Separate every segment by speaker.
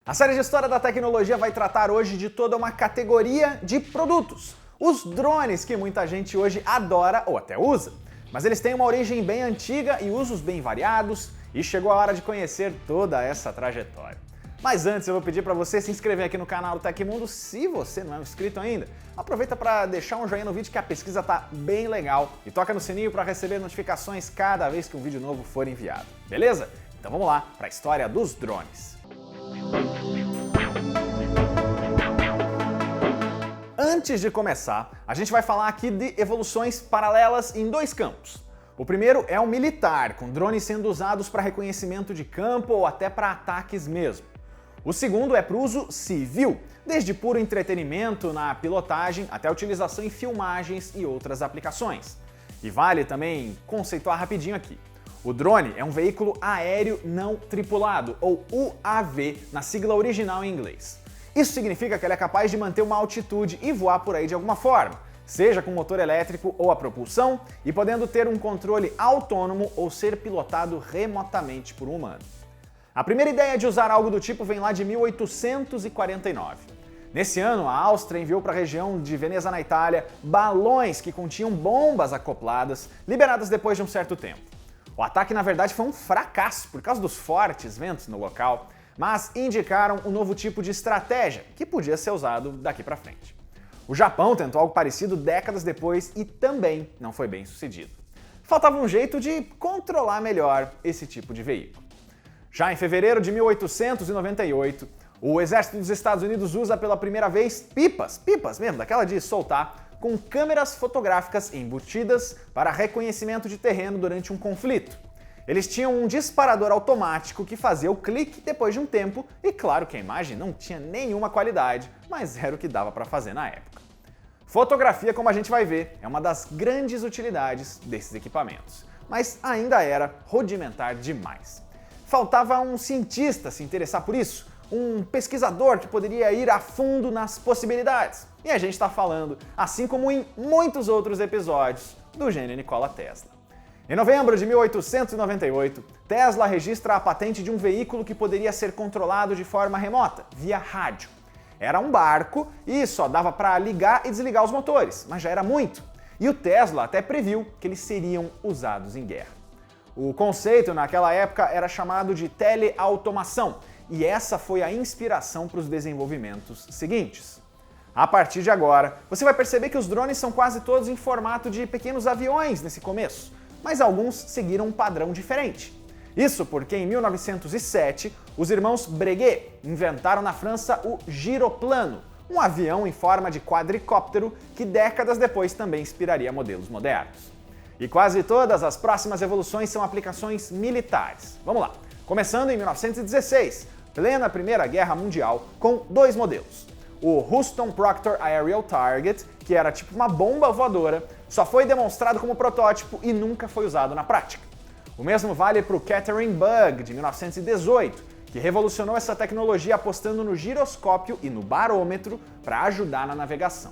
Speaker 1: A série de História da Tecnologia vai tratar hoje de toda uma categoria de produtos. Os drones que muita gente hoje adora ou até usa. Mas eles têm uma origem bem antiga e usos bem variados, e chegou a hora de conhecer toda essa trajetória. Mas antes eu vou pedir para você se inscrever aqui no canal do Tecmundo se você não é inscrito ainda. Aproveita para deixar um joinha no vídeo que a pesquisa tá bem legal e toca no sininho para receber notificações cada vez que um vídeo novo for enviado. Beleza? Então vamos lá para a história dos drones. Antes de começar, a gente vai falar aqui de evoluções paralelas em dois campos. O primeiro é o militar, com drones sendo usados para reconhecimento de campo ou até para ataques mesmo. O segundo é para uso civil, desde puro entretenimento na pilotagem até utilização em filmagens e outras aplicações. E vale também conceituar rapidinho aqui. O drone é um veículo aéreo não tripulado, ou UAV, na sigla original em inglês. Isso significa que ele é capaz de manter uma altitude e voar por aí de alguma forma, seja com motor elétrico ou a propulsão, e podendo ter um controle autônomo ou ser pilotado remotamente por um humano. A primeira ideia de usar algo do tipo vem lá de 1849. Nesse ano, a Áustria enviou para a região de Veneza, na Itália, balões que continham bombas acopladas, liberadas depois de um certo tempo. O ataque, na verdade, foi um fracasso por causa dos fortes ventos no local, mas indicaram um novo tipo de estratégia que podia ser usado daqui para frente. O Japão tentou algo parecido décadas depois e também não foi bem sucedido. Faltava um jeito de controlar melhor esse tipo de veículo. Já em fevereiro de 1898, o exército dos Estados Unidos usa pela primeira vez pipas mesmo, daquela de soltar, com câmeras fotográficas embutidas para reconhecimento de terreno durante um conflito. Eles tinham um disparador automático que fazia o clique depois de um tempo, e claro que a imagem não tinha nenhuma qualidade, mas era o que dava para fazer na época. Fotografia, como a gente vai ver, é uma das grandes utilidades desses equipamentos, mas ainda era rudimentar demais. Faltava um cientista se interessar por isso, um pesquisador que poderia ir a fundo nas possibilidades. E a gente está falando, assim como em muitos outros episódios, do gênio Nikola Tesla. Em novembro de 1898, Tesla registra a patente de um veículo que poderia ser controlado de forma remota, via rádio. Era um barco e só dava para ligar e desligar os motores, mas já era muito. E o Tesla até previu que eles seriam usados em guerra. O conceito naquela época era chamado de teleautomação, e essa foi a inspiração para os desenvolvimentos seguintes. A partir de agora, você vai perceber que os drones são quase todos em formato de pequenos aviões nesse começo, mas alguns seguiram um padrão diferente. Isso porque em 1907, os irmãos Breguet inventaram na França o giroplano, um avião em forma de quadricóptero que décadas depois também inspiraria modelos modernos. E quase todas as próximas evoluções são aplicações militares. Vamos lá, começando em 1916, plena Primeira Guerra Mundial, com dois modelos. O Houston Proctor Aerial Target, que era tipo uma bomba voadora, só foi demonstrado como protótipo e nunca foi usado na prática. O mesmo vale para o Catherine Bug, de 1918, que revolucionou essa tecnologia apostando no giroscópio e no barômetro para ajudar na navegação.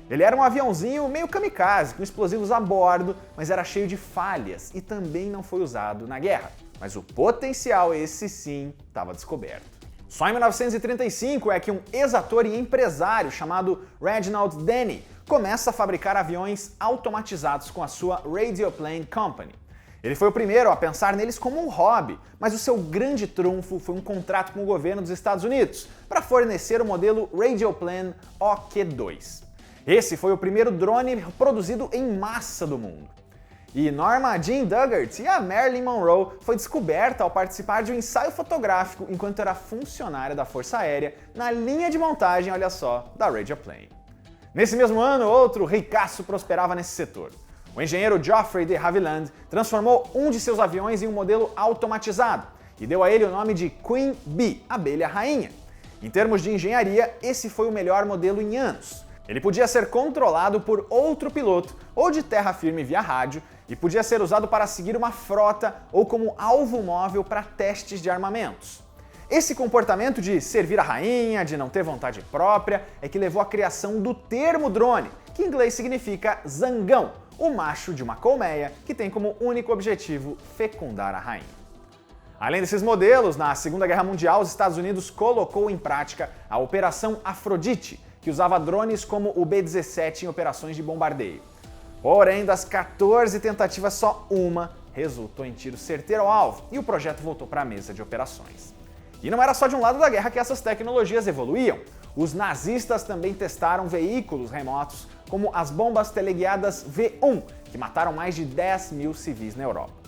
Speaker 1: Ele era um aviãozinho meio kamikaze, com explosivos a bordo, mas era cheio de falhas e também não foi usado na guerra. Mas o potencial, esse sim, estava descoberto. Só em 1935 é que um ex-ator e empresário chamado Reginald Denny começa a fabricar aviões automatizados com a sua Radioplane Company. Ele foi o primeiro a pensar neles como um hobby, mas o seu grande trunfo foi um contrato com o governo dos Estados Unidos para fornecer o modelo Radioplane OQ-2. Esse foi o primeiro drone produzido em massa do mundo. E Norma Jean Dugard e a Marilyn Monroe foi descoberta ao participar de um ensaio fotográfico enquanto era funcionária da Força Aérea na linha de montagem, olha só, da Radioplane. Nesse mesmo ano, outro ricaço prosperava nesse setor. O engenheiro Geoffrey de Havilland transformou um de seus aviões em um modelo automatizado e deu a ele o nome de Queen Bee, abelha rainha. Em termos de engenharia, esse foi o melhor modelo em anos. Ele podia ser controlado por outro piloto ou de terra firme via rádio e podia ser usado para seguir uma frota ou como alvo móvel para testes de armamentos. Esse comportamento de servir a rainha, de não ter vontade própria, é que levou à criação do termo drone, que em inglês significa zangão, o macho de uma colmeia que tem como único objetivo fecundar a rainha. Além desses modelos, na Segunda Guerra Mundial, os Estados Unidos colocou em prática a Operação Afrodite, que usava drones como o B-17 em operações de bombardeio. Porém, das 14 tentativas, só uma resultou em tiro certeiro ao alvo e o projeto voltou para a mesa de operações. E não era só de um lado da guerra que essas tecnologias evoluíam. Os nazistas também testaram veículos remotos, como as bombas teleguiadas V1, que mataram mais de 10 mil civis na Europa.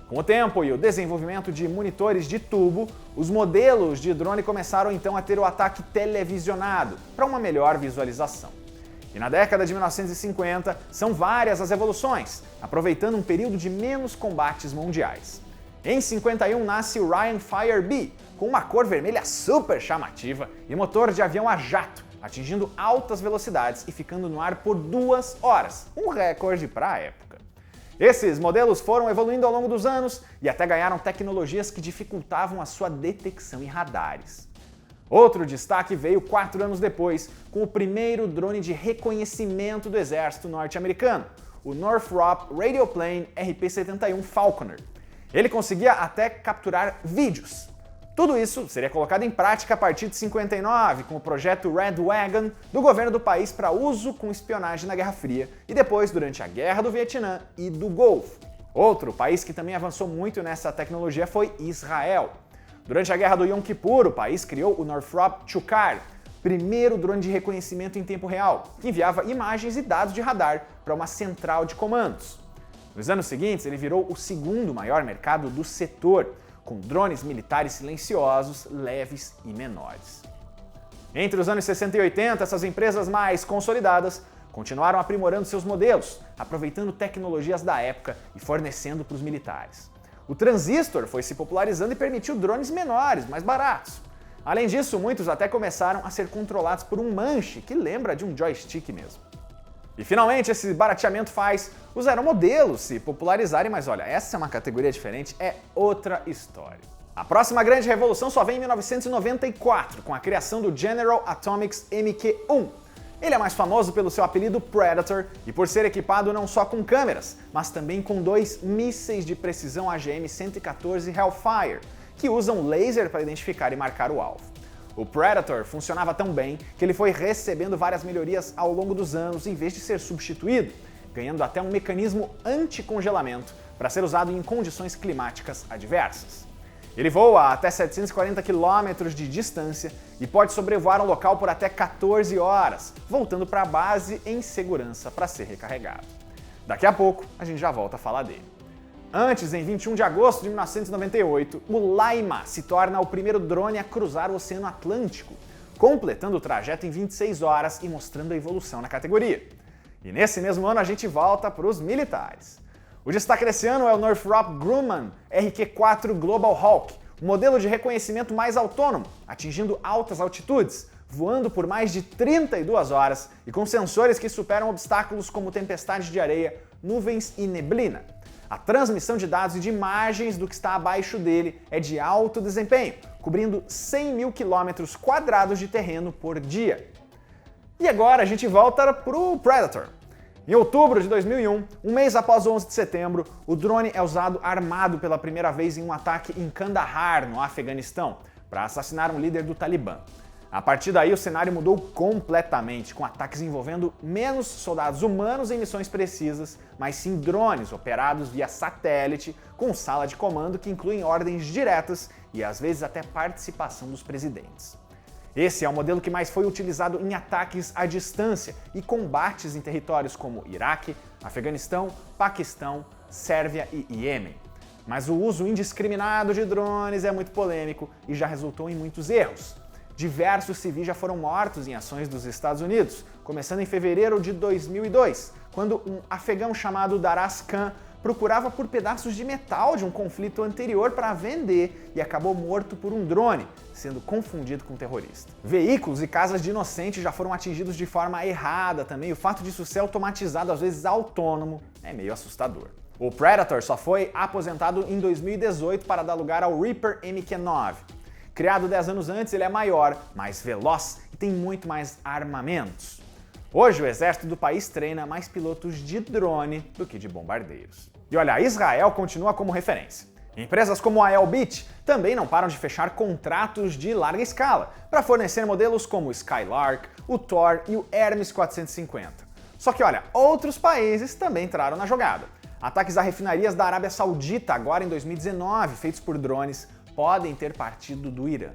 Speaker 1: Com o tempo e o desenvolvimento de monitores de tubo, os modelos de drone começaram então a ter o ataque televisionado, para uma melhor visualização. E na década de 1950, são várias as evoluções, aproveitando um período de menos combates mundiais. Em 51 nasce o Ryan Fire B, com uma cor vermelha super chamativa e motor de avião a jato, atingindo altas velocidades e ficando no ar por 2 horas, um recorde para a época. Esses modelos foram evoluindo ao longo dos anos e até ganharam tecnologias que dificultavam a sua detecção em radares. Outro destaque veio 4 anos depois, com o primeiro drone de reconhecimento do exército norte-americano, o Northrop Radioplane RP-71 Falconer. Ele conseguia até capturar vídeos. Tudo isso seria colocado em prática a partir de 59, com o projeto Red Wagon do governo do país para uso com espionagem na Guerra Fria e depois durante a Guerra do Vietnã e do Golfo. Outro país que também avançou muito nessa tecnologia foi Israel. Durante a Guerra do Yom Kippur, o país criou o Northrop Chukar, primeiro drone de reconhecimento em tempo real, que enviava imagens e dados de radar para uma central de comandos. Nos anos seguintes, ele virou o segundo maior mercado do setor, com drones militares silenciosos, leves e menores. Entre os anos 60 e 80, essas empresas mais consolidadas continuaram aprimorando seus modelos, aproveitando tecnologias da época e fornecendo para os militares. O transistor foi se popularizando e permitiu drones menores, mais baratos. Além disso, muitos até começaram a ser controlados por um manche que lembra de um joystick mesmo. E finalmente esse barateamento faz os aeromodelos se popularizarem, mas olha, essa é uma categoria diferente, é outra história. A próxima grande revolução só vem em 1994, com a criação do General Atomics Mk-1. Ele é mais famoso pelo seu apelido Predator e por ser equipado não só com câmeras, mas também com 2 mísseis de precisão AGM-114 Hellfire, que usam laser para identificar e marcar o alvo. O Predator funcionava tão bem que ele foi recebendo várias melhorias ao longo dos anos em vez de ser substituído, ganhando até um mecanismo anti-congelamento para ser usado em condições climáticas adversas. Ele voa até 740 km de distância e pode sobrevoar um local por até 14 horas, voltando para a base em segurança para ser recarregado. Daqui a pouco a gente já volta a falar dele. Antes, em 21 de agosto de 1998, o Laima se torna o primeiro drone a cruzar o Oceano Atlântico, completando o trajeto em 26 horas e mostrando a evolução na categoria. E nesse mesmo ano a gente volta para os militares. O destaque desse ano é o Northrop Grumman RQ-4 Global Hawk, o modelo de reconhecimento mais autônomo, atingindo altas altitudes, voando por mais de 32 horas e com sensores que superam obstáculos como tempestade de areia, nuvens e neblina. A transmissão de dados e de imagens do que está abaixo dele é de alto desempenho, cobrindo 100 mil quilômetros quadrados de terreno por dia. E agora a gente volta para o Predator. Em outubro de 2001, um mês após o 11 de setembro, o drone é usado armado pela primeira vez em um ataque em Kandahar, no Afeganistão, para assassinar um líder do Talibã. A partir daí, o cenário mudou completamente, com ataques envolvendo menos soldados humanos em missões precisas, mas sim drones operados via satélite, com sala de comando que incluem ordens diretas e às vezes até participação dos presidentes. Esse é o modelo que mais foi utilizado em ataques à distância e combates em territórios como Iraque, Afeganistão, Paquistão, Sérvia e Iêmen. Mas o uso indiscriminado de drones é muito polêmico e já resultou em muitos erros. Diversos civis já foram mortos em ações dos Estados Unidos, começando em fevereiro de 2002, quando um afegão chamado Daraz Khan procurava por pedaços de metal de um conflito anterior para vender e acabou morto por um drone, sendo confundido com um terrorista. Veículos e casas de inocentes já foram atingidos de forma errada também, o fato disso ser automatizado, às vezes autônomo, é meio assustador. O Predator só foi aposentado em 2018 para dar lugar ao Reaper Mk-9. Criado 10 anos antes, ele é maior, mais veloz e tem muito mais armamentos. Hoje, o exército do país treina mais pilotos de drone do que de bombardeiros. E olha, Israel continua como referência. Empresas como a Elbit também não param de fechar contratos de larga escala para fornecer modelos como o Skylark, o Thor e o Hermes 450. Só que olha, outros países também entraram na jogada. Ataques a refinarias da Arábia Saudita agora em 2019, feitos por drones, podem ter partido do Irã.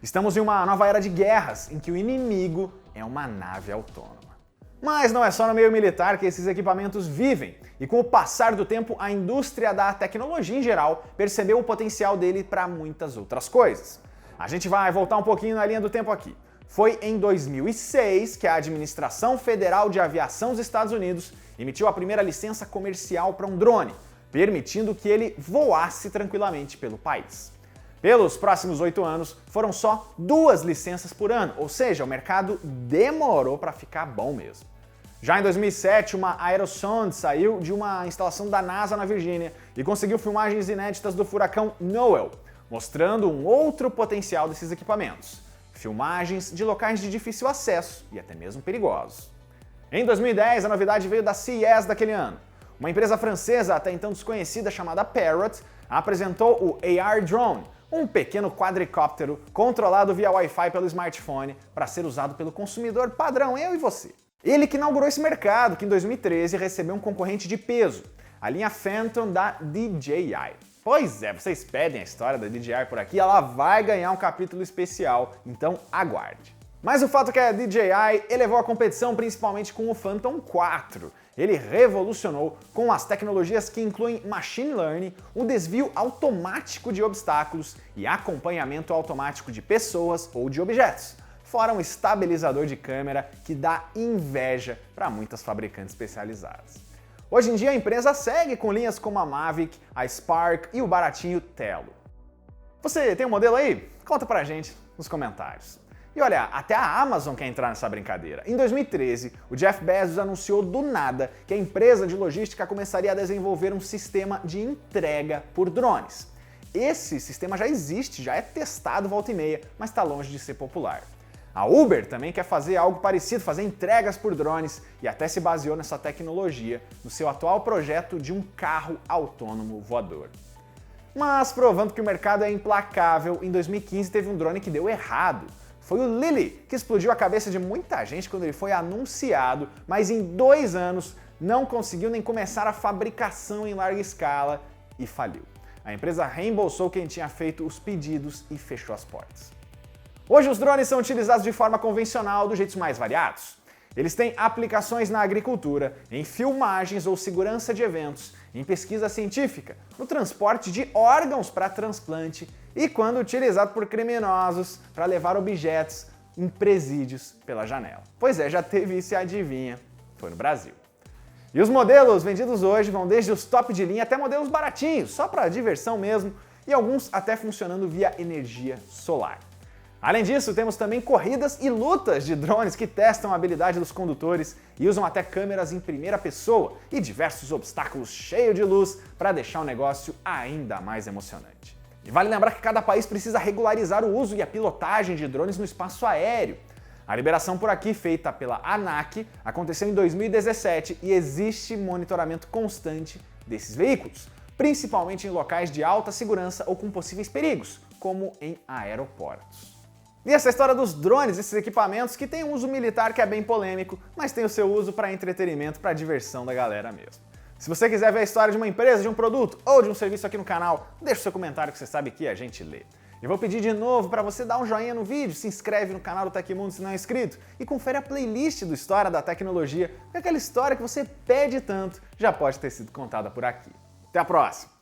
Speaker 1: Estamos em uma nova era de guerras, em que o inimigo é uma nave autônoma. Mas não é só no meio militar que esses equipamentos vivem, e com o passar do tempo, a indústria da tecnologia em geral percebeu o potencial dele para muitas outras coisas. A gente vai voltar um pouquinho na linha do tempo aqui. Foi em 2006 que a Administração Federal de Aviação dos Estados Unidos emitiu a primeira licença comercial para um drone, permitindo que ele voasse tranquilamente pelo país. Pelos próximos 8 anos, foram só 2 licenças por ano, ou seja, o mercado demorou para ficar bom mesmo. Já em 2007, uma Aerosonde saiu de uma instalação da NASA na Virgínia e conseguiu filmagens inéditas do furacão Noel, mostrando um outro potencial desses equipamentos. Filmagens de locais de difícil acesso e até mesmo perigosos. Em 2010, a novidade veio da CES daquele ano. Uma empresa francesa até então desconhecida chamada Parrot apresentou o AR Drone, um pequeno quadricóptero controlado via Wi-Fi pelo smartphone para ser usado pelo consumidor padrão, eu e você. Ele que inaugurou esse mercado, que em 2013 recebeu um concorrente de peso, a linha Phantom da DJI. Pois é, vocês pedem a história da DJI por aqui, ela vai ganhar um capítulo especial, então aguarde. Mas o fato é que a DJI elevou a competição principalmente com o Phantom 4. Ele revolucionou com as tecnologias que incluem machine learning, o desvio automático de obstáculos e acompanhamento automático de pessoas ou de objetos, fora um estabilizador de câmera que dá inveja para muitas fabricantes especializadas. Hoje em dia a empresa segue com linhas como a Mavic, a Spark e o baratinho Tello. Você tem um modelo aí? Conta pra gente nos comentários. E olha, até a Amazon quer entrar nessa brincadeira. Em 2013, o Jeff Bezos anunciou do nada que a empresa de logística começaria a desenvolver um sistema de entrega por drones. Esse sistema já existe, já é testado volta e meia, mas está longe de ser popular. A Uber também quer fazer algo parecido, fazer entregas por drones, e até se baseou nessa tecnologia no seu atual projeto de um carro autônomo voador. Mas provando que o mercado é implacável, em 2015 teve um drone que deu errado. Foi o Lily que explodiu a cabeça de muita gente quando ele foi anunciado, mas em 2 anos não conseguiu nem começar a fabricação em larga escala e faliu. A empresa reembolsou quem tinha feito os pedidos e fechou as portas. Hoje os drones são utilizados de forma convencional dos jeitos mais variados. Eles têm aplicações na agricultura, em filmagens ou segurança de eventos, em pesquisa científica, no transporte de órgãos para transplante e quando utilizado por criminosos para levar objetos em presídios pela janela. Pois é, já teve isso e adivinha, foi no Brasil. E os modelos vendidos hoje vão desde os top de linha até modelos baratinhos, só para diversão mesmo, e alguns até funcionando via energia solar. Além disso, temos também corridas e lutas de drones que testam a habilidade dos condutores e usam até câmeras em primeira pessoa e diversos obstáculos cheios de luz para deixar o negócio ainda mais emocionante. E vale lembrar que cada país precisa regularizar o uso e a pilotagem de drones no espaço aéreo. A liberação por aqui, feita pela ANAC, aconteceu em 2017 e existe monitoramento constante desses veículos, principalmente em locais de alta segurança ou com possíveis perigos, como em aeroportos. E essa história dos drones, esses equipamentos que tem um uso militar que é bem polêmico, mas tem o seu uso para entretenimento, para diversão da galera mesmo. Se você quiser ver a história de uma empresa, de um produto ou de um serviço aqui no canal, deixa o seu comentário que você sabe que a gente lê. Eu vou pedir de novo para você dar um joinha no vídeo, se inscreve no canal do Tecmundo se não é inscrito e confere a playlist do História da Tecnologia, porque aquela história que você pede tanto já pode ter sido contada por aqui. Até a próxima!